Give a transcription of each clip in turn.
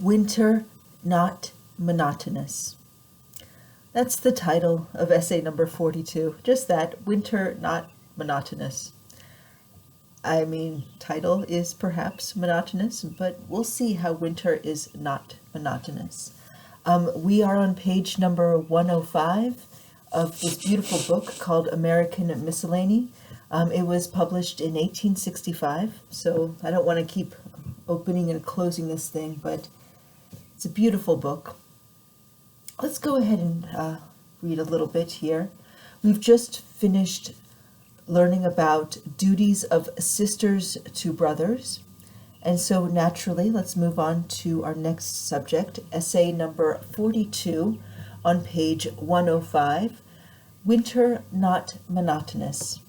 Winter Not Monotonous. That's the title of essay number 42. Just that, Winter Not Monotonous. I mean, title is perhaps monotonous, but we'll see how winter is not monotonous. We are on page number 105 of this beautiful book called American Miscellany. It was published in 1865, so I don't want to keep opening and closing this thing, but it's a beautiful book. Let's go ahead and read a little bit here. We've just finished learning about duties of sisters to brothers, and so naturally let's move on to our next subject, essay number 42 on page 105, Winter Not Monotonous.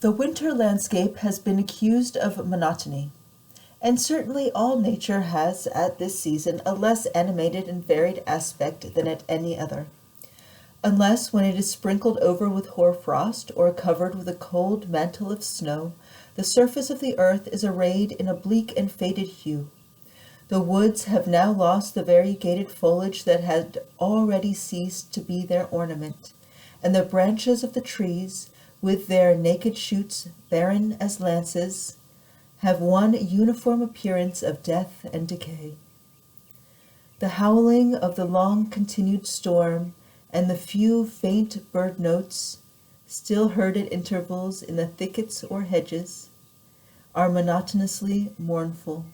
The winter landscape has been accused of monotony, and certainly all nature has at this season a less animated and varied aspect than at any other. Unless when it is sprinkled over with hoarfrost or covered with a cold mantle of snow, the surface of the earth is arrayed in a bleak and faded hue. The woods have now lost the variegated foliage that had already ceased to be their ornament, and the branches of the trees, with their naked shoots, barren as lances, have one uniform appearance of death and decay. The howling of the long-continued storm and the few faint bird notes, still heard at intervals in the thickets or hedges, are monotonously mournful.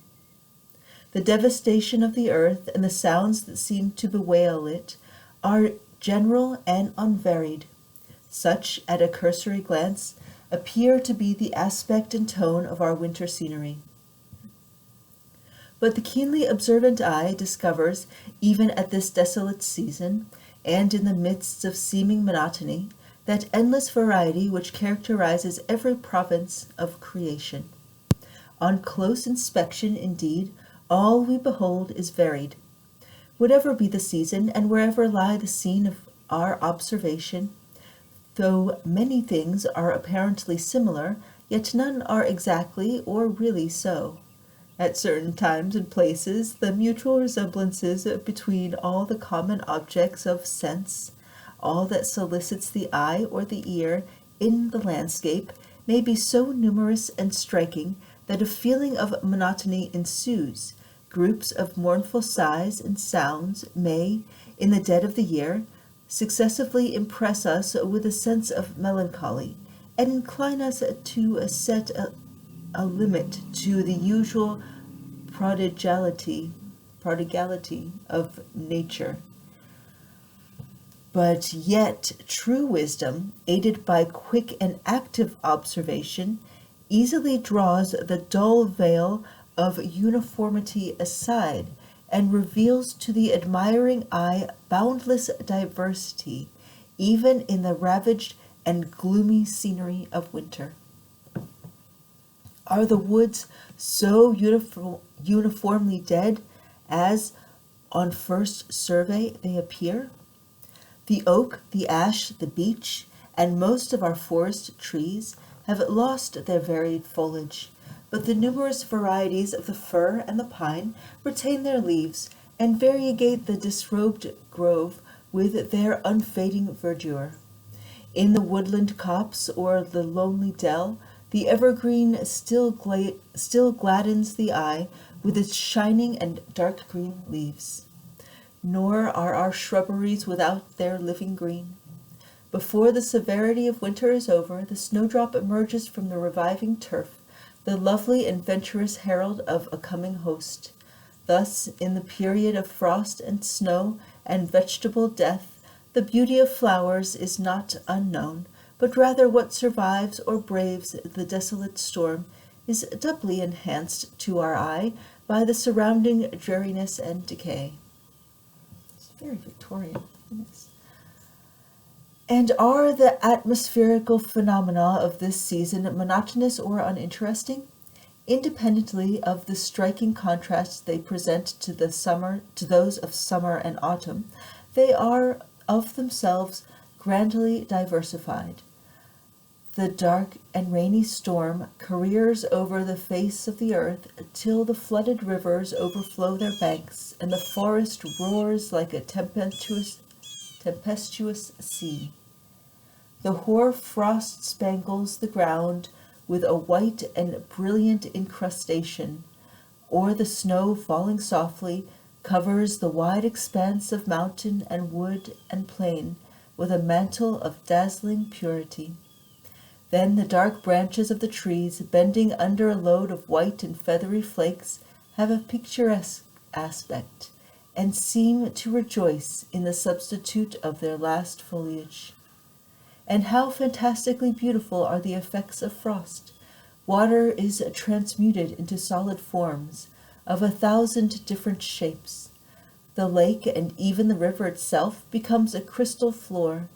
The devastation of the earth and the sounds that seem to bewail it are general and unvaried. Such, at a cursory glance, appear to be the aspect and tone of our winter scenery. But the keenly observant eye discovers, even at this desolate season, and in the midst of seeming monotony, that endless variety which characterizes every province of creation. On close inspection, indeed, all we behold is varied. Whatever be the season, and wherever lie the scene of our observation, though many things are apparently similar, yet none are exactly or really so. At certain times and places, the mutual resemblances between all the common objects of sense, all that solicits the eye or the ear in the landscape, may be so numerous and striking that a feeling of monotony ensues. Groups of mournful sighs and sounds may, in the dead of the year, successively impress us with a sense of melancholy, and incline us to set a limit to the usual prodigality of nature. But yet true wisdom, aided by quick and active observation, easily draws the dull veil of uniformity aside, and reveals to the admiring eye boundless diversity, even in the ravaged and gloomy scenery of winter. Are the woods so uniformly dead as, on first survey, they appear? The oak, the ash, the beech, and most of our forest trees have lost their varied foliage, but the numerous varieties of the fir and the pine retain their leaves and variegate the disrobed grove with their unfading verdure. In the woodland copse or the lonely dell, the evergreen still gladdens the eye with its shining and dark green leaves. Nor are our shrubberies without their living green. Before the severity of winter is over, the snowdrop emerges from the reviving turf, the lovely and venturous herald of a coming host. Thus, in the period of frost and snow and vegetable death, the beauty of flowers is not unknown, but rather what survives or braves the desolate storm is doubly enhanced to our eye by the surrounding dreariness and decay. It's very Victorian. Yes. And are the atmospherical phenomena of this season monotonous or uninteresting? Independently of the striking contrasts they present to those of summer and autumn, they are of themselves grandly diversified. The dark and rainy storm careers over the face of the earth till the flooded rivers overflow their banks, and the forest roars like a tempestuous sea. The hoar frost spangles the ground with a white and brilliant incrustation, or the snow falling softly covers the wide expanse of mountain and wood and plain with a mantle of dazzling purity. Then the dark branches of the trees, bending under a load of white and feathery flakes, have a picturesque aspect, and seem to rejoice in the substitute of their last foliage. And how fantastically beautiful are the effects of frost! Water is transmuted into solid forms of 1,000 different shapes. The lake and even the river itself becomes a crystal floor,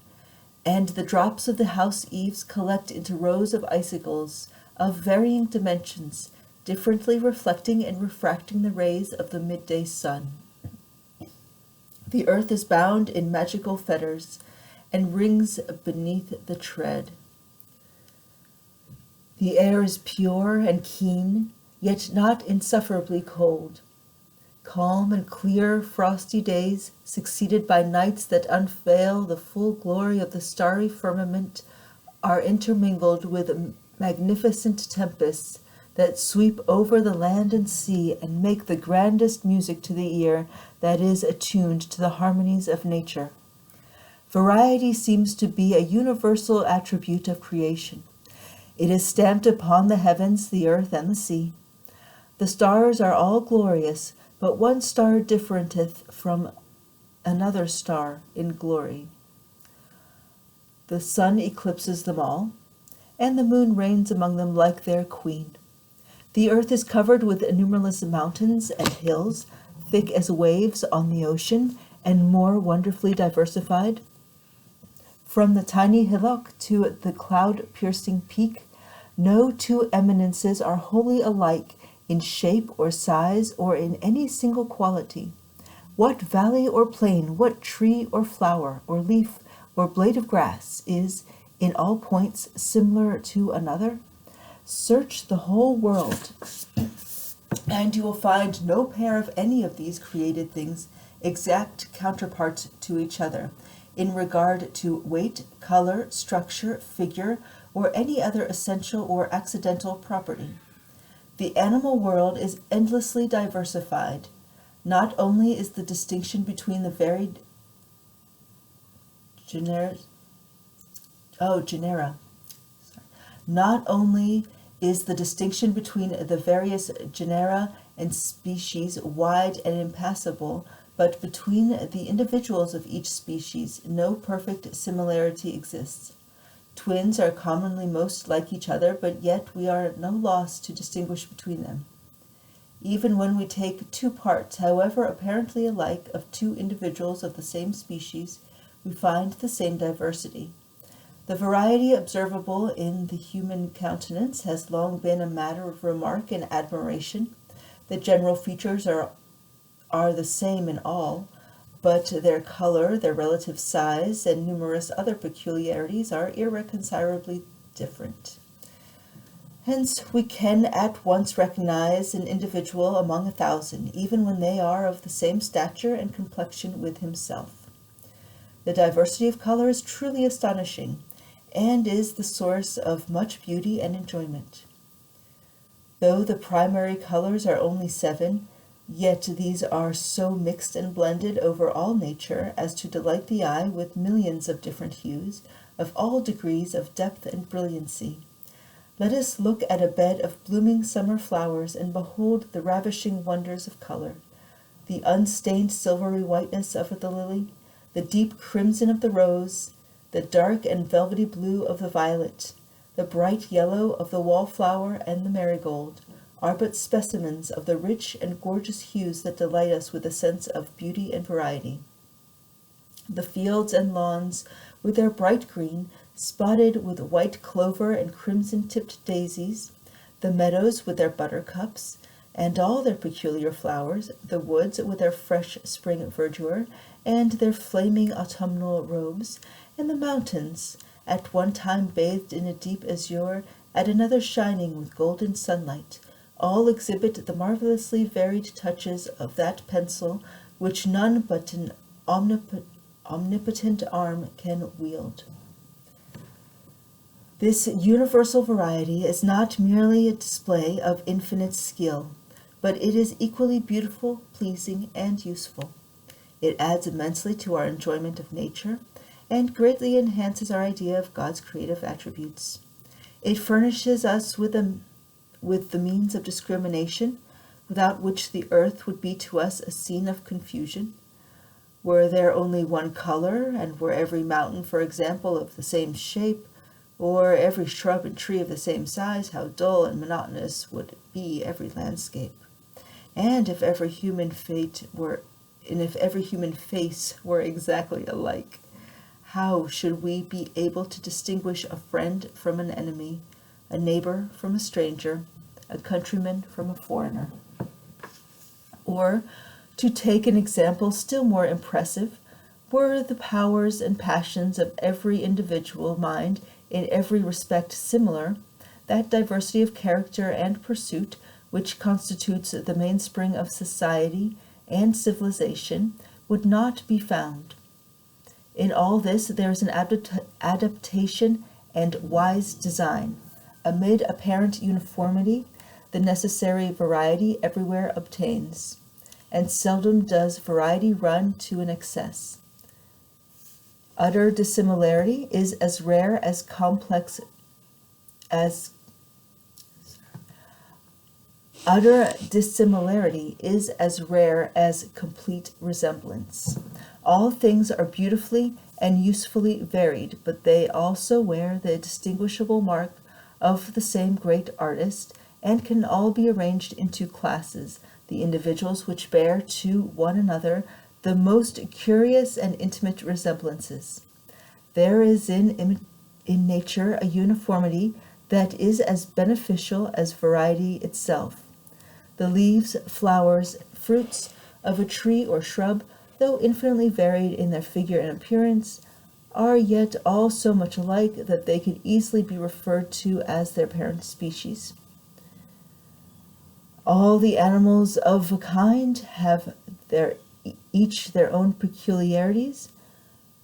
and the drops of the house eaves collect into rows of icicles of varying dimensions, differently reflecting and refracting the rays of the midday sun. The earth is bound in magical fetters and rings beneath the tread. The air is pure and keen, yet not insufferably cold. Calm and clear frosty days, succeeded by nights that unveil the full glory of the starry firmament, are intermingled with magnificent tempests that sweep over the land and sea and make the grandest music to the ear that is attuned to the harmonies of nature. Variety seems to be a universal attribute of creation. It is stamped upon the heavens, the earth, and the sea. The stars are all glorious, but one star differenteth from another star in glory. The sun eclipses them all, and the moon reigns among them like their queen. The earth is covered with numberless mountains and hills, thick as waves on the ocean, and more wonderfully diversified. From the tiny hillock to the cloud-piercing peak, no two eminences are wholly alike in shape or size or in any single quality. What valley or plain, what tree or flower or leaf or blade of grass is, in all points, similar to another? Search the whole world, and you will find no pair of any of these created things exact counterparts to each other in regard to weight, color, structure, figure, or any other essential or accidental property. The animal world is endlessly diversified. Not only is the distinction between the varied genera. Not only is the distinction between the various genera and species wide and impassable, but between the individuals of each species no perfect similarity exists. Twins are commonly most like each other, but yet we are at no loss to distinguish between them. Even when we take two parts, however apparently alike, of two individuals of the same species, we find the same diversity. The variety observable in the human countenance has long been a matter of remark and admiration. The general features are the same in all, but their color, their relative size, and numerous other peculiarities are irreconcilably different. Hence, we can at once recognize an individual among 1,000, even when they are of the same stature and complexion with himself. The diversity of color is truly astonishing, and is the source of much beauty and enjoyment. Though the primary colors are only 7, yet these are so mixed and blended over all nature as to delight the eye with millions of different hues, of all degrees of depth and brilliancy. Let us look at a bed of blooming summer flowers and behold the ravishing wonders of color, the unstained silvery whiteness of the lily, the deep crimson of the rose, the dark and velvety blue of the violet, the bright yellow of the wallflower and the marigold, are but specimens of the rich and gorgeous hues that delight us with a sense of beauty and variety. The fields and lawns, with their bright green, spotted with white clover and crimson-tipped daisies, the meadows with their buttercups, and all their peculiar flowers, the woods with their fresh spring verdure, and their flaming autumnal robes, and the mountains, at one time bathed in a deep azure, at another shining with golden sunlight, all exhibit the marvelously varied touches of that pencil which none but an omnipotent arm can wield. This universal variety is not merely a display of infinite skill, but it is equally beautiful, pleasing, and useful. It adds immensely to our enjoyment of nature and greatly enhances our idea of God's creative attributes. It furnishes us with the means of discrimination, without which the earth would be to us a scene of confusion. Were there only one color, and were every mountain, for example, of the same shape, or every shrub and tree of the same size, how dull and monotonous would be every landscape. And if every human face were exactly alike, how should we be able to distinguish a friend from an enemy, a neighbor from a stranger, a countryman from a foreigner? Or, to take an example still more impressive, were the powers and passions of every individual mind in every respect similar, that diversity of character and pursuit which constitutes the mainspring of society and civilization would not be found. In all this there is an adaptation and wise design. Amid apparent uniformity, the necessary variety everywhere obtains, and seldom does variety run to an excess. Utter dissimilarity is as rare as complete resemblance. All things are beautifully and usefully varied, but they also wear the distinguishable mark of the same great artist, and can all be arranged into classes, the individuals which bear to one another the most curious and intimate resemblances. There is in nature a uniformity that is as beneficial as variety itself. The leaves, flowers, fruits of a tree or shrub, though infinitely varied in their figure and appearance, are yet all so much alike that they could easily be referred to as their parent species. All the animals of a kind have each their own peculiarities,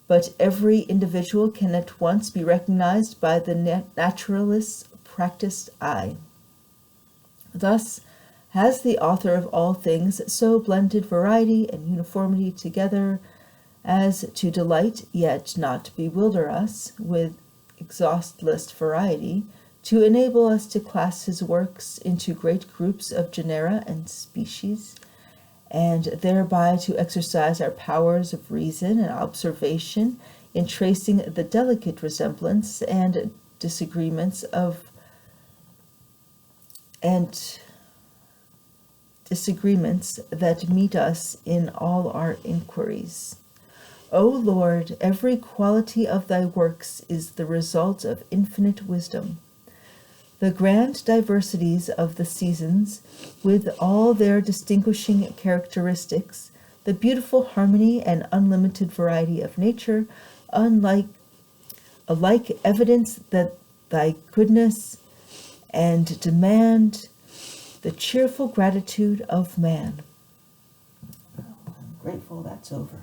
but every individual can at once be recognized by the naturalist's practiced eye. Thus has the author of all things so blended variety and uniformity together as to delight, yet not bewilder us with exhaustless variety, to enable us to class his works into great groups of genera and species, and thereby to exercise our powers of reason and observation in tracing the delicate resemblance and disagreements that meet us in all our inquiries. O Lord, every quality of thy works is the result of infinite wisdom. The grand diversities of the seasons, with all their distinguishing characteristics, the beautiful harmony and unlimited variety of nature, alike evidence that thy goodness and demand the cheerful gratitude of man. I'm grateful that's over.